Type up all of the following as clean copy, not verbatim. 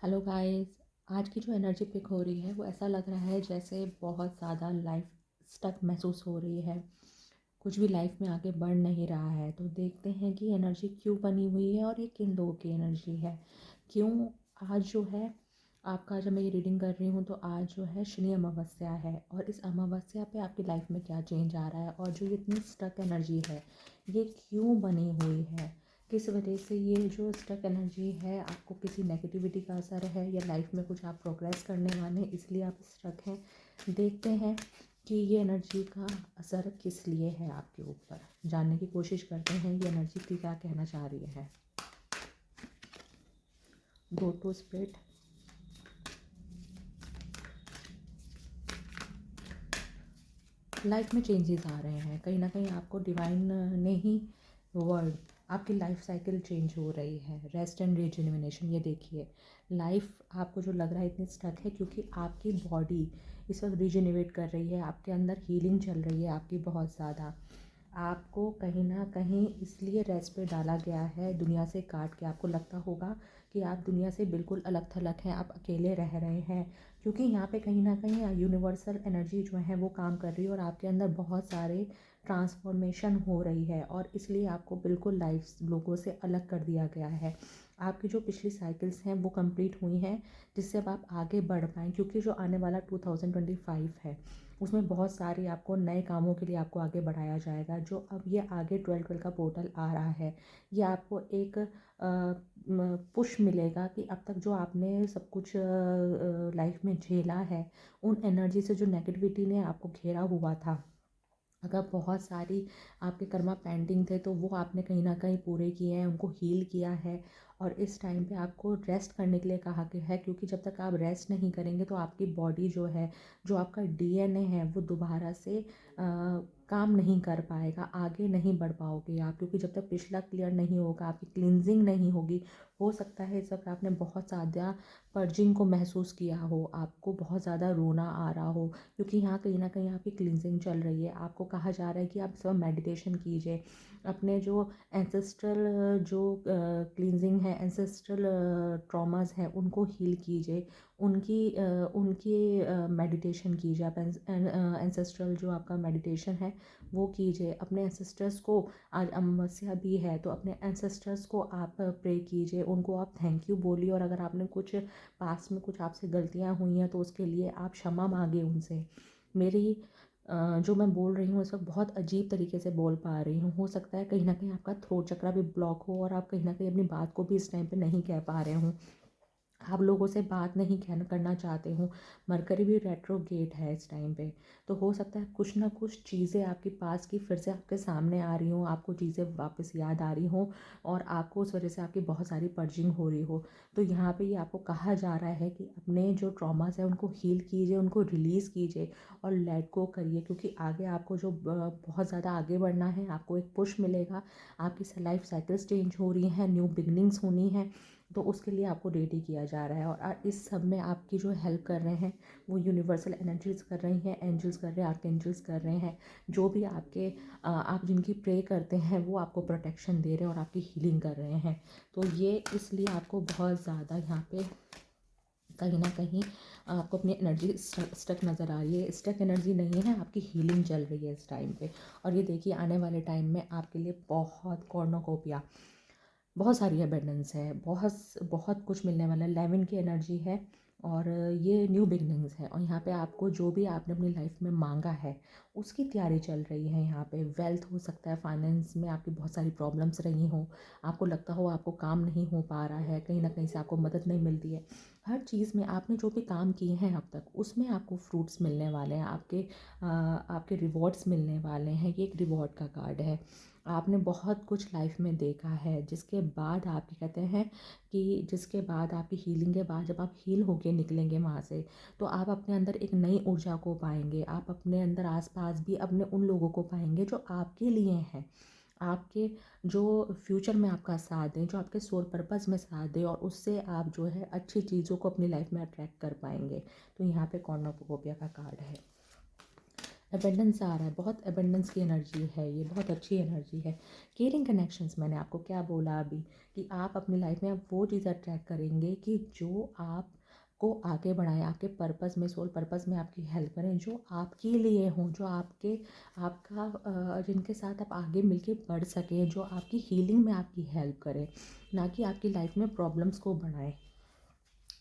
Hello guys. आज की जो एनर्जी पिक हो रही है वो ऐसा लग रहा है जैसे बहुत ज़्यादा लाइफ स्टक महसूस हो रही है। कुछ भी लाइफ में आगे बढ़ नहीं रहा है। तो देखते हैं कि एनर्जी क्यों बनी हुई है और ये किन लोगों की एनर्जी है। क्यों आज जो है आपका, जब मैं ये रीडिंग कर रही हूँ तो आज जो है शनि अमावस्या है और इस अमावस्या पे आपकी लाइफ में क्या चेंज आ रहा है और जो ये इतनी स्टक एनर्जी है ये क्यों बनी हुई है, किस वजह से ये जो स्टक एनर्जी है, आपको किसी नेगेटिविटी का असर है या लाइफ में कुछ आप प्रोग्रेस करने वाले हैं इसलिए आप स्टक हैं। देखते हैं कि ये एनर्जी का असर किस लिए है आपके ऊपर। जानने की कोशिश करते हैं ये एनर्जी की क्या कहना चाह रही है। Go to spirit. लाइफ में चेंजेस आ रहे हैं, कहीं ना कहीं आपको डिवाइन ने ही वर्ड, आपकी लाइफ साइकिल चेंज हो रही है। Rest and rejuvenation. ये देखिए, लाइफ आपको जो लग रहा है इतनी स्टक है क्योंकि आपकी बॉडी इस वक्त रिजुनिवेट कर रही है, आपके अंदर हीलिंग चल रही है आपकी बहुत ज़्यादा। आपको कहीं ना कहीं इसलिए रेस्ट पे डाला गया है, दुनिया से काट के। आपको लगता होगा कि आप दुनिया से बिल्कुल अलग थलग हैं, आप अकेले रह रहे हैं, क्योंकि यहाँ पे कहीं ना कहीं यूनिवर्सल एनर्जी जो है वो काम कर रही है और आपके अंदर बहुत सारे ट्रांसफॉर्मेशन हो रही है और इसलिए आपको बिल्कुल लाइफ लोगों से अलग कर दिया गया है। आपकी जो पिछली साइकिल्स हैं वो कंप्लीट हुई हैं जिससे अब आप आगे बढ़ पाएँ, क्योंकि जो आने वाला 2025 है उसमें बहुत सारे आपको नए कामों के लिए आपको आगे बढ़ाया जाएगा। जो अब ये आगे 12 का पोर्टल आ रहा है, ये आपको एक पुश मिलेगा कि अब तक जो आपने सब कुछ लाइफ में झेला है, उन एनर्जी से जो नेगेटिविटी ने आपको घेरा हुआ था, अगर बहुत सारी आपके कर्मा पेंडिंग थे तो वो आपने कहीं ना कहीं पूरे किए हैं, उनको हील किया है। और इस टाइम पे आपको रेस्ट करने के लिए कहा गया है, क्योंकि जब तक आप रेस्ट नहीं करेंगे तो आपकी बॉडी जो है, जो आपका डीएनए है, वो दोबारा से काम नहीं कर पाएगा, आगे नहीं बढ़ पाओगे आप, क्योंकि जब तक पिछला क्लियर नहीं होगा, आपकी क्लिनजिंग नहीं होगी। हो सकता है इस वक्त आपने बहुत ज़्यादा पर्जिंग को महसूस किया हो, आपको बहुत ज़्यादा रोना आ रहा हो, क्योंकि यहाँ कहीं ना कहीं आपकी क्लिनजिंग चल रही है। आपको कहा जा रहा है कि आप सब मेडिटेशन कीजिए, अपने जो एंसेस्ट्रल जो क्लिनजिंग है, एंसेस्ट्रल ट्रॉमास हैं उनको हील कीजिए, उनकी मेडिटेशन कीजिए। आप एंसेस्ट्रल जो आपका मेडिटेशन है वो कीजिए। अपने एंसेस्टर्स को, आज अमावस्या भी है तो अपने एंसेस्टर्स को आप प्रे कीजिए, उनको आप थैंक यू बोलिए। और अगर आपने कुछ पास में कुछ आपसे गलतियाँ हुई हैं तो उसके लिए आप क्षमा मांगे उनसे। मेरी जो मैं बोल रही हूँ इस वक्त बहुत अजीब तरीके से बोल पा रही हूँ, हो सकता है कहीं ना कहीं आपका थ्रोट चक्रा भी ब्लॉक हो और आप कहीं ना कहीं अपनी बात को भी इस टाइम पे नहीं कह पा रहे हूँ, आप लोगों से बात नहीं करना चाहते हूँ। मरकरी भी रेट्रोगेट है इस टाइम पे, तो हो सकता है कुछ ना कुछ चीज़ें आपके पास की फिर से आपके सामने आ रही हों, आपको चीज़ें वापस याद आ रही हों और आपको उस वजह से आपकी बहुत सारी पर्जिंग हो रही हो। तो यहाँ पे ये आपको कहा जा रहा है कि अपने जो ट्रॉमास है उनको हील कीजिए, उनको रिलीज़ कीजिए और लेट गो करिए, क्योंकि आगे आपको जो बहुत ज़्यादा आगे बढ़ना है, आपको एक पुश मिलेगा। आपकी लाइफ साइकिल्स चेंज हो रही हैं, न्यू बिगनिंग्स होनी है, तो उसके लिए आपको रेडी किया जा रहा है। और इस सब में आपकी जो हेल्प कर रहे हैं वो यूनिवर्सल एनर्जीज कर रही हैं, एंजल्स कर रहे हैं, आर्कएंजल्स कर रहे हैं। जो भी आपके आप जिनकी प्रे करते हैं वो आपको प्रोटेक्शन दे रहे हैं और आपकी हीलिंग कर रहे हैं। तो ये इसलिए आपको बहुत ज़्यादा यहाँ पे कहीं ना कहीं आपको अपनी एनर्जी स्टक नज़र आ रही है। स्टक एनर्जी नहीं है, आपकी हीलिंग चल रही है इस टाइम पे। और ये देखिए, आने वाले टाइम में आपके लिए बहुत कॉर्नोकोपिया, बहुत सारी अबेंडेंस है, बहुत बहुत कुछ मिलने वाला है। 11 की एनर्जी है और ये न्यू बिगनिंग्स है। और यहाँ पे आपको जो भी आपने अपनी लाइफ में मांगा है उसकी तैयारी चल रही है। यहाँ पे वेल्थ हो सकता है, फाइनेंस में आपकी बहुत सारी प्रॉब्लम्स रही हों, आपको लगता हो आपको काम नहीं हो पा रहा है, कहीं ना कहीं से आपको मदद नहीं मिलती है। हर चीज़ में आपने जो भी काम किए हैं अब तक उसमें आपको फ्रूट्स मिलने वाले हैं, आपके रिवॉर्ड्स मिलने वाले हैं। ये एक रिवॉर्ड का कार्ड है। आपने बहुत कुछ लाइफ में देखा है जिसके बाद आपकी कहते हैं कि जिसके बाद आपकी हीलिंग के बाद जब आप हील होके निकलेंगे वहाँ से, तो आप अपने अंदर एक नई ऊर्जा को पाएंगे। आप अपने अंदर आसपास भी अपने उन लोगों को पाएंगे जो आपके लिए हैं, आपके जो फ्यूचर में आपका साथ दें, जो आपके सोल पर्पस में साथ दें, और उससे आप जो है अच्छी चीज़ों को अपनी लाइफ में अट्रैक्ट कर पाएंगे। तो यहाँ पे कॉर्नोकोपिया का कार्ड है। एबंडेंस आ रहा है, बहुत एबंडेंस की एनर्जी है, ये बहुत अच्छी एनर्जी है। केयरिंग कनेक्शंस, मैंने आपको क्या बोला अभी, कि आप अपनी लाइफ में अब वो चीज़ अट्रैक्ट करेंगे कि जो आपको आगे बढ़ाएं, आपके पर्पस में, सोल पर्पस में आपकी हेल्प करें, जो आपके लिए हों, जो जिनके साथ आप आगे मिलके बढ़ सकें, जो आपकी हीलिंग में आपकी हेल्प करें, ना कि आपकी लाइफ में प्रॉब्लम्स को बढ़ाएं।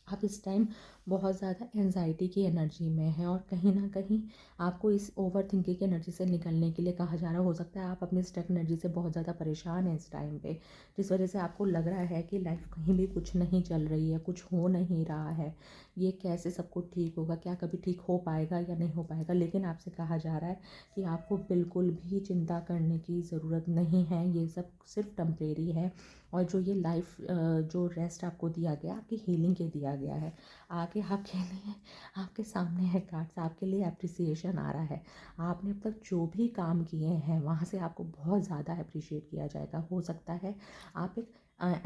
आप इस टाइम बहुत ज़्यादा एंजाइटी की एनर्जी में हैं और कहीं ना कहीं आपको इस ओवर थिंकिंग की एनर्जी से निकलने के लिए कहा जा रहा हो सकता है आप अपनी स्टक एनर्जी से बहुत ज़्यादा परेशान हैं इस टाइम पे, जिस वजह से आपको लग रहा है कि लाइफ कहीं भी कुछ नहीं चल रही है, कुछ हो नहीं रहा है, ये कैसे सब कुछ ठीक होगा, क्या कभी ठीक हो पाएगा या नहीं हो पाएगा। लेकिन आपसे कहा जा रहा है कि आपको बिल्कुल भी चिंता करने की ज़रूरत नहीं है, ये सब सिर्फ टेम्परेरी है। और जो ये लाइफ जो रेस्ट आपको दिया गया, आपकी हीलिंग के दिया गया है, आगे आपके लिए, आपके सामने है कार्ड्स, आपके लिए अप्रिसिएशन आ रहा है। आपने अब तक जो भी काम किए हैं वहाँ से आपको बहुत ज़्यादा अप्रिशिएट किया जाएगा। हो सकता है आप एक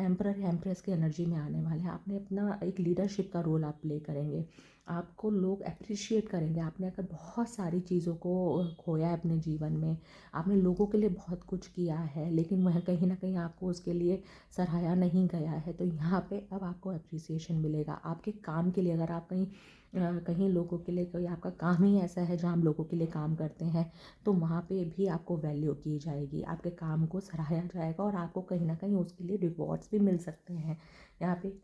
एम्परर या एम्प्रेस की एनर्जी में आने वाले हैं, आपने अपना एक लीडरशिप का रोल आप प्ले करेंगे, आपको लोग अप्रिशिएट करेंगे। आपने अगर बहुत सारी चीज़ों को खोया है अपने जीवन में, आपने लोगों के लिए बहुत कुछ किया है, लेकिन वह कहीं ना कहीं आपको उसके लिए सराहाया नहीं गया है, तो यहाँ पे अब आपको अप्रिसिएशन मिलेगा आपके काम के लिए। अगर आप कहीं लोगों के लिए, कोई आपका काम ही ऐसा है जहाँ हम लोगों के लिए काम करते हैं, तो वहाँ पे भी आपको वैल्यू की जाएगी, आपके काम को सराहाया जाएगा और आपको कहीं ना कहीं उसके लिए रिवॉर्ड्स भी मिल सकते हैं। यहाँ पे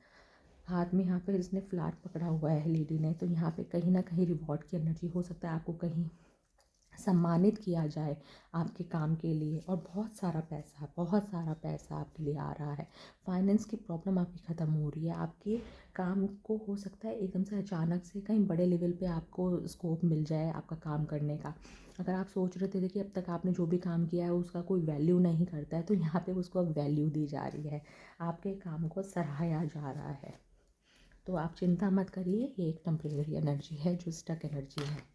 हाथ में, यहाँ पे इसने फ्लैट पकड़ा हुआ है लेडी ने, तो यहाँ पे कहीं ना कहीं रिवॉर्ड की एनर्जी हो सकता है, आपको कहीं सम्मानित किया जाए आपके काम के लिए, और बहुत सारा पैसा, बहुत सारा पैसा आपके लिए आ रहा है। फाइनेंस की प्रॉब्लम आपकी ख़त्म हो रही है, आपके काम को हो सकता है एकदम से अचानक से कहीं बड़े लेवल पे आपको स्कोप मिल जाए आपका काम करने का। अगर आप सोच रहे थे कि अब तक आपने जो भी काम किया है उसका कोई वैल्यू नहीं करता है, तो यहाँ पे उसको अब वैल्यू दी जा रही है, आपके काम को सराहाया जा रहा है। तो आप चिंता मत करिए, ये एक टेम्परेरी एनर्जी है जो स्टक एनर्जी है।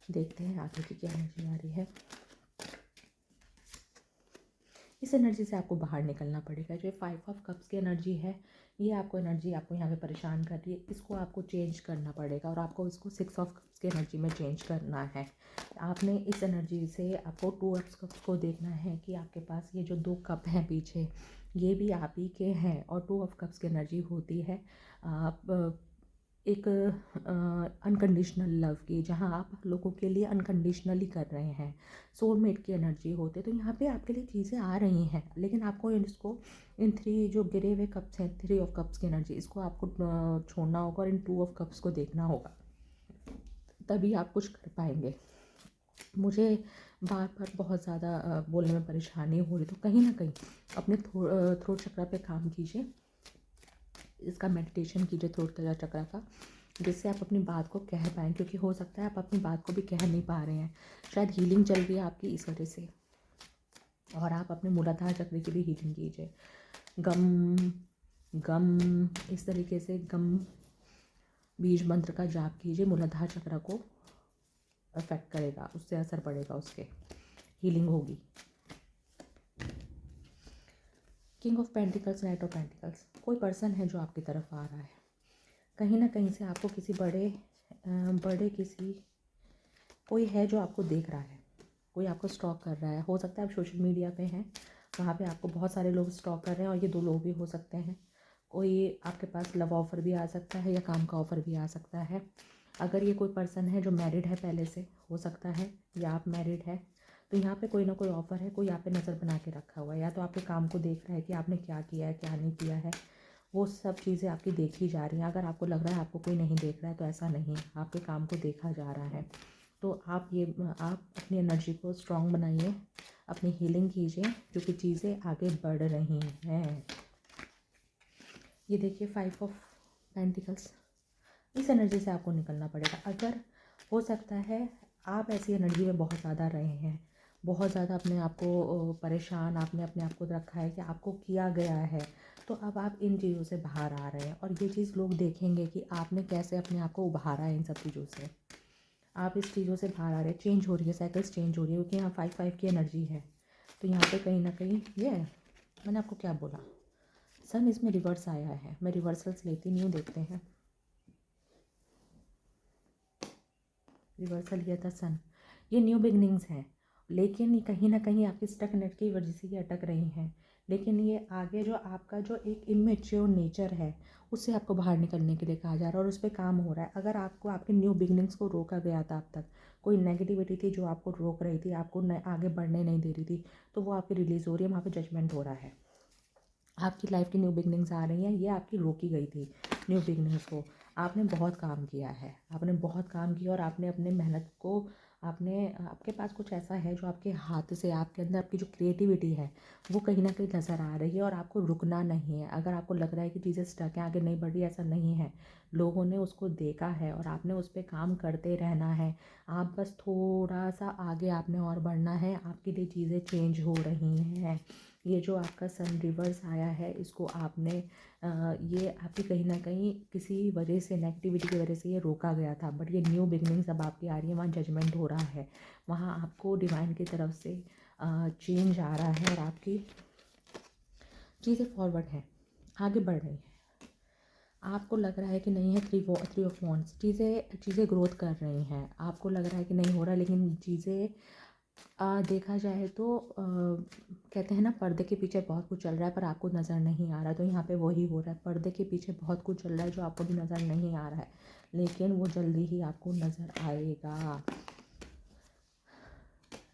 देखते हैं आगे की क्या एनर्जी आ रही है। इस एनर्जी से आपको बाहर निकलना पड़ेगा। जो 5 ऑफ कप्स की एनर्जी है, ये आपको एनर्जी आपको यहाँ पे परेशान कर रही है, इसको आपको चेंज करना पड़ेगा और आपको इसको 6 ऑफ कप्स की एनर्जी में चेंज करना है। आपने इस एनर्जी से आपको 2 ऑफ कप्स को देखना है कि आपके पास ये जो 2 कप हैं पीछे, ये भी आप ही के हैं। और 2 ऑफ कप्स की एनर्जी होती है आप एक अनकंडीशनल लव की, जहाँ आप लोगों के लिए अनकंडीशनली कर रहे हैं, सोलमेट की एनर्जी होते। तो यहाँ पे आपके लिए चीज़ें आ रही हैं, लेकिन आपको इसको इन 3 जो गिरे हुए कप्स हैं, 3 ऑफ कप्स की एनर्जी, इसको आपको छोड़ना होगा और इन 2 ऑफ कप्स को देखना होगा, तभी आप कुछ कर पाएंगे। मुझे बार बार बहुत ज़्यादा बोलने में परेशानी हो रही, तो कहीं ना कहीं अपने थ्रोट चक्रा पे काम कीजिए, इसका मेडिटेशन कीजिए थ्रोट चक्रा का, जिससे आप अपनी बात को कह पाएँ, क्योंकि हो सकता है आप अपनी बात को भी कह नहीं पा रहे हैं, शायद हीलिंग चल रही है आपकी इस वजह से। और आप अपने मूलाधार चक्र की भी हीलिंग कीजिए, गम गम इस तरीके से गम बीज मंत्र का जाप कीजिए, मूलाधार चक्र को अफेक्ट करेगा, उससे असर पड़ेगा, उसके हीलिंग होगी। King of pentacles, night of pentacles, कोई पर्सन है जो आपकी तरफ आ रहा है, कहीं ना कहीं से आपको किसी बड़े किसी कोई है जो आपको देख रहा है, कोई आपको स्टॉक कर रहा है। हो सकता है आप सोशल मीडिया पे हैं, वहाँ पे आपको बहुत सारे लोग स्टॉक कर रहे हैं, और ये 2 लोग भी हो सकते हैं। कोई आपके पास लव ऑफ़र भी आ सकता है या काम का ऑफ़र भी आ सकता है। अगर ये कोई पर्सन है जो मैरिड है पहले से, हो सकता है, या आप मैरिड है, तो यहाँ पे कोई ना कोई ऑफ़र है, कोई आप पे नज़र बना के रखा हुआ है, या तो आपके काम को देख रहा है कि आपने क्या किया है, क्या नहीं किया है, वो सब चीज़ें आपकी देखी जा रही हैं। अगर आपको लग रहा है आपको कोई नहीं देख रहा है, तो ऐसा नहीं है, आपके काम को देखा जा रहा है। तो आप अपनी एनर्जी को स्ट्रॉन्ग बनाइए, अपनी हीलिंग कीजिए, क्योंकि चीज़ें आगे बढ़ रही हैं। ये देखिए 5 ऑफ पेंटिकल्स, इस एनर्जी से आपको निकलना पड़ेगा। अगर हो सकता है आप ऐसी एनर्जी में बहुत ज़्यादा रहे हैं, बहुत ज़्यादा अपने आप को परेशान आपने अपने आप को रखा है कि आपको किया गया है, तो अब आप इन चीज़ों से बाहर आ रहे हैं, और ये चीज़ लोग देखेंगे कि आपने कैसे अपने आप को उभारा है इन सब चीज़ों से। आप इस चीज़ों से बाहर आ रहे हैं, चेंज हो रही है, साइकिल्स चेंज हो रही है, क्योंकि यहाँ 5 की एनर्जी है। तो यहाँ पे कहीं ना कहीं ये मैंने आपको क्या बोला, सन इसमें रिवर्स आया है, मैं रिवर्सल्स लेती नहीं हूँ, देखते हैं। रिवर्सल लिया था सन, ये न्यू बिगनिंग्स हैं, लेकिन ये कहीं ना कहीं आपकी स्टकनेस की वजह से ये अटक रही हैं। लेकिन ये आगे जो आपका जो एक इमेच्योर नेचर है, उससे आपको बाहर निकलने के लिए कहा जा रहा है और उस पर काम हो रहा है। अगर आपको आपके न्यू बिगनिंग्स को रोका गया था अब तक, कोई नेगेटिविटी थी जो आपको रोक रही थी, आपको आगे बढ़ने नहीं दे रही थी, तो वो आपकी रिलीज़ हो रही है, वहाँ पे जजमेंट हो रहा है। आपकी लाइफ की न्यू बिगनिंग्स आ रही हैं, ये आपकी रोकी गई थी न्यू बिगनिंग्स को। आपने बहुत काम किया है, आपने बहुत काम किया और आपने अपने मेहनत को, आपके पास कुछ ऐसा है जो आपके हाथ से, आपके अंदर आपकी जो क्रिएटिविटी है वो कहीं ना कहीं नज़र आ रही है और आपको रुकना नहीं है। अगर आपको लग रहा है कि चीज़ें स्टक हैं, आगे नहीं बढ़ रही, ऐसा नहीं है। लोगों ने उसको देखा है और आपने उस पर काम करते रहना है। आप बस थोड़ा सा आगे आपने और बढ़ना है, आपके लिए चीज़ें चेंज हो रही हैं। ये जो आपका सन रिवर्स आया है, इसको आपने ये आपकी कहीं ना कहीं किसी वजह से, नेगेटिविटी की वजह से ये रोका गया था, बट ये न्यू बिगनिंग्स अब आपकी आ रही है। वहाँ जजमेंट हो रहा है, वहाँ आपको डिवाइन की तरफ से चेंज आ रहा है और आपकी चीज़ें फॉरवर्ड हैं, आगे बढ़ रही हैं। आपको लग रहा है कि नहीं है, थ्री ऑफ वॉन्ड्स, चीज़ें ग्रोथ कर रही हैं। आपको लग रहा है कि नहीं हो रहा, लेकिन चीज़ें देखा जाए तो कहते हैं ना, पर्दे के पीछे बहुत कुछ चल रहा है पर आपको नज़र नहीं आ रहा। तो यहाँ पे वही हो रहा है, पर्दे के पीछे बहुत कुछ चल रहा है जो आपको भी नज़र नहीं आ रहा है, लेकिन वो जल्दी ही आपको नज़र आएगा।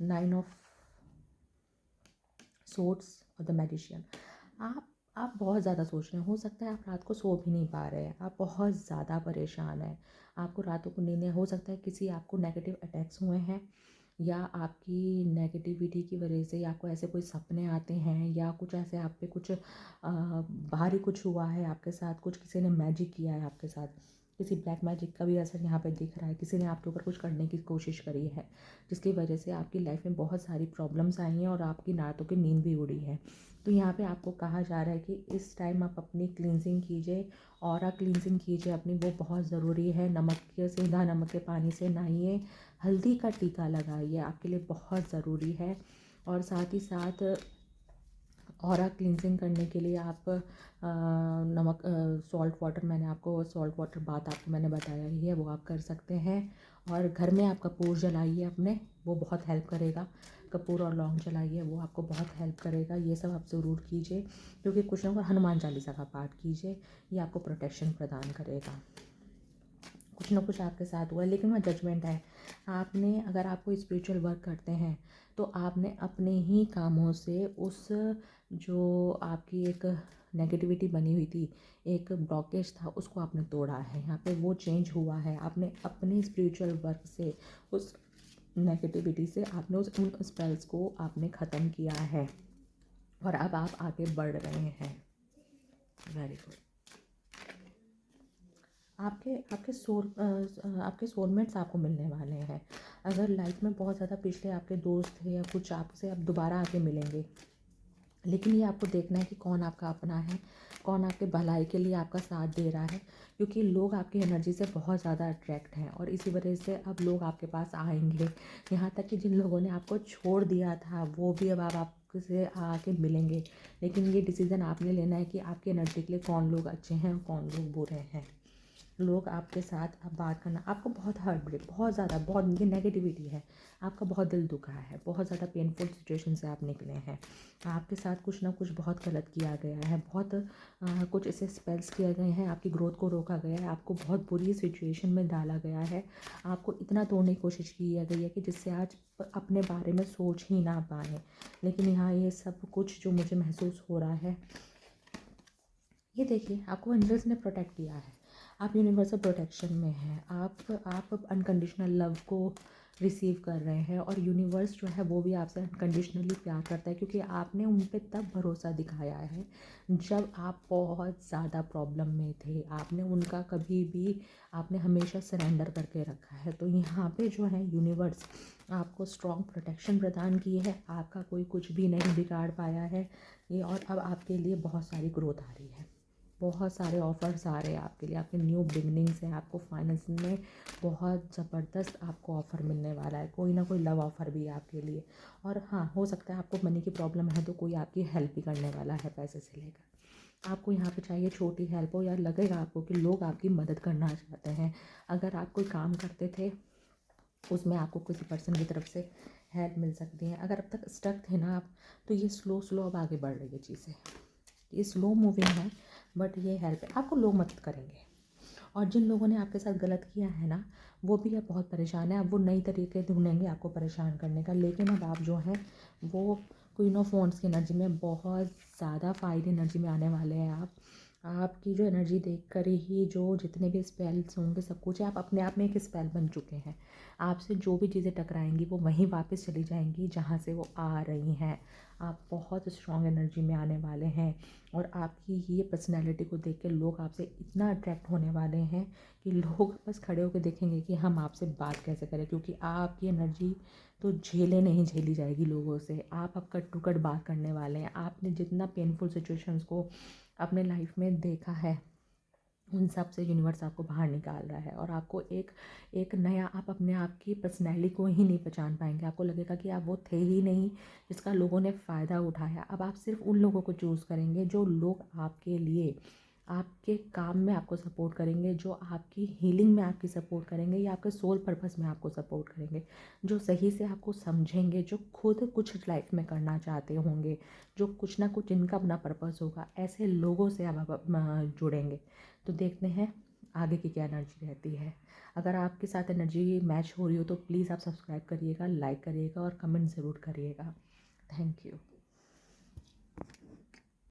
9 ऑफ सोर्ड्स और द मैजिशियन। आप बहुत ज़्यादा सोच रहे हैं, हो सकता है आप रात को सो भी नहीं पा रहे हैं, आप बहुत ज़्यादा परेशान हैं, आपको रातों को नींद नहीं, हो सकता है किसी आपको नेगेटिव अटैक्स हुए हैं, या आपकी नेगेटिविटी की वजह से आपको ऐसे कोई सपने आते हैं, या कुछ ऐसे आप पे कुछ भारी कुछ हुआ है आपके साथ, कुछ किसी ने मैजिक किया है आपके साथ, किसी ब्लैक मैजिक का भी असर यहाँ पे दिख रहा है। किसी ने आपके ऊपर कुछ करने की कोशिश करी है, जिसकी वजह से आपकी लाइफ में बहुत सारी प्रॉब्लम्स आई हैं और आपकी रातों की नींद भी उड़ी है। तो यहाँ पे आपको कहा जा रहा है कि इस टाइम आप अपनी क्लींजिंग कीजिए, ऑरा क्लींजिंग कीजिए अपनी, वो बहुत ज़रूरी है। सीधा नमक के पानी से नहाइए, हल्दी का टीका लगाइए, आपके लिए बहुत ज़रूरी है। और साथ ही साथ ऑरा क्लींजिंग करने के लिए आप नमक, सॉल्ट वाटर, मैंने आपको सॉल्ट वाटर बात आपको मैंने बताया ही है, वो आप कर सकते हैं। और घर में आप कपूर जलाइए अपने, वो बहुत हेल्प करेगा। कपूर और लौंग जलाइए, वो आपको बहुत हेल्प करेगा। ये सब आप ज़रूर कीजिए, क्योंकि कुछ ना कुछ हनुमान चालीसा का पाठ कीजिए, ये आपको प्रोटेक्शन प्रदान करेगा। कुछ ना कुछ आपके साथ हुआ है, लेकिन वहाँ जजमेंट है। आपने, अगर आप कोई स्पिरिचुअल वर्क करते हैं तो आपने अपने ही कामों से उस, जो आपकी एक नेगेटिविटी बनी हुई थी, एक ब्लॉकेज था, उसको आपने तोड़ा है। यहाँ पे वो चेंज हुआ है, आपने अपने स्पिरिचुअल वर्क से उस नेगेटिविटी से आपने उन स्पेल्स को आपने ख़त्म किया है और अब आप आगे बढ़ रहे हैं। Very good. आपके सोलमेट्स आपको मिलने वाले हैं। अगर लाइफ में बहुत ज़्यादा पिछले आपके दोस्त थे या कुछ, आपसे अब दोबारा आके मिलेंगे, लेकिन ये आपको देखना है कि कौन आपका अपना है, कौन आपके भलाई के लिए आपका साथ दे रहा है, क्योंकि लोग आपकी एनर्जी से बहुत ज़्यादा अट्रैक्ट हैं और इसी वजह से अब लोग आपके पास आएंगे। यहाँ तक कि जिन लोगों ने आपको छोड़ दिया था वो भी अब आप आपसे आके मिलेंगे। लेकिन ये डिसीज़न आपने लेना है कि आपकी एनर्जी के लिए कौन लोग अच्छे हैं और कौन लोग बुरे हैं। लोग आपके साथ अब बात करना, आपको बहुत हार्ट ब्रेक, बहुत ज़्यादा, बहुत ये नेगेटिविटी है, आपका बहुत दिल दुखा है, बहुत ज़्यादा पेनफुल सिचुएशन से आप निकले हैं। आपके साथ कुछ ना कुछ बहुत गलत किया गया है, बहुत कुछ ऐसे स्पेल्स किए गए हैं, आपकी ग्रोथ को रोका गया है, आपको बहुत बुरी सिचुएशन में डाला गया है, आपको इतना तोड़ने की कोशिश की गई है कि जिससे आज अपने बारे में सोच ही ना पाए। लेकिन यहाँ ये सब कुछ जो मुझे महसूस हो रहा है, ये देखिए, आपको एंजल्स ने प्रोटेक्ट किया है, आप यूनिवर्सल प्रोटेक्शन में हैं, आप अनकंडीशनल लव को रिसीव कर रहे हैं और यूनिवर्स जो है वो भी आपसे अनकंडीशनली प्यार करता है, क्योंकि आपने उन पे तब भरोसा दिखाया है जब आप बहुत ज़्यादा प्रॉब्लम में थे। आपने उनका कभी भी, आपने हमेशा सरेंडर करके रखा है। तो यहाँ पे जो है यूनिवर्स आपको स्ट्रॉन्ग प्रोटेक्शन प्रदान की है, आपका कोई कुछ भी नहीं बिगाड़ पाया है ये। और अब आपके लिए बहुत सारी ग्रोथ आ रही है, बहुत सारे ऑफ़र्स आ रहे हैं आपके लिए, आपके न्यू बिगनिंग्स हैं, आपको फाइनेंस में बहुत ज़बरदस्त आपको ऑफ़र मिलने वाला है, कोई ना कोई लव ऑफ़र भी है आपके लिए। और हाँ, हो सकता है आपको मनी की प्रॉब्लम है तो कोई आपकी हेल्प भी करने वाला है पैसे से लेकर। आपको यहाँ पे चाहिए छोटी हेल्प हो, या लगेगा आपको कि लोग आपकी मदद करना चाहते हैं। अगर आप कोई काम करते थे उसमें आपको किसी पर्सन की तरफ से हेल्प मिल सकती है। अगर अब तक स्टक थे ना आप, तो ये स्लो स्लो अब आगे बढ़ रही है चीज़ें। ये स्लो मूविंग है, बट ये हेल्प है, आपको लोग मदद करेंगे। और जिन लोगों ने आपके साथ गलत किया है ना, वो भी अब बहुत परेशान है। अब वो नई तरीके ढूंढेंगे आपको परेशान करने का। लेकिन अब आप जो हैं वो क्वीन ऑफ वॉन्ड्स की एनर्जी में बहुत ज़्यादा फाइट एनर्जी में आने वाले हैं आप। आपकी जो एनर्जी देख कर ही जो जितने भी स्पेल्स होंगे सब कुछ है, आप अपने आप में एक स्पेल बन चुके हैं। आपसे जो भी चीज़ें टकराएंगी वो वहीं वापस चली जाएंगी जहाँ से वो आ रही हैं। आप बहुत स्ट्रॉन्ग एनर्जी में आने वाले हैं। और आपकी ये पर्सनैलिटी को देख के लोग आपसे इतना अट्रैक्ट होने वाले हैं कि लोग बस खड़े होकर देखेंगे कि हम आपसे बात कैसे करें, क्योंकि आपकी एनर्जी तो झेले नहीं झेली जाएगी लोगों से। आप अब कट टू कट बात करने वाले हैं। आपने जितना पेनफुल सिचुएशंस को अपने लाइफ में देखा है, उन सब से यूनिवर्स आपको बाहर निकाल रहा है। और आपको एक एक नया, आप अपने आप की पर्सनैलिटी को ही नहीं पहचान पाएंगे। आपको लगेगा कि आप वो थे ही नहीं जिसका लोगों ने फ़ायदा उठाया। अब आप सिर्फ उन लोगों को चूज़ करेंगे जो लोग आपके लिए, आपके काम में आपको सपोर्ट करेंगे, जो आपकी हीलिंग में आपकी सपोर्ट करेंगे, या आपके सोल पर्पस में आपको सपोर्ट करेंगे, जो सही से आपको समझेंगे, जो खुद कुछ लाइफ में करना चाहते होंगे, जो कुछ ना कुछ इनका अपना पर्पस होगा। ऐसे लोगों से आप जुड़ेंगे। तो देखते हैं आगे की क्या एनर्जी रहती है। अगर आपके साथ एनर्जी मैच हो रही हो तो प्लीज़ आप सब्सक्राइब करिएगा, लाइक करिएगा और कमेंट ज़रूर करिएगा। Thank you.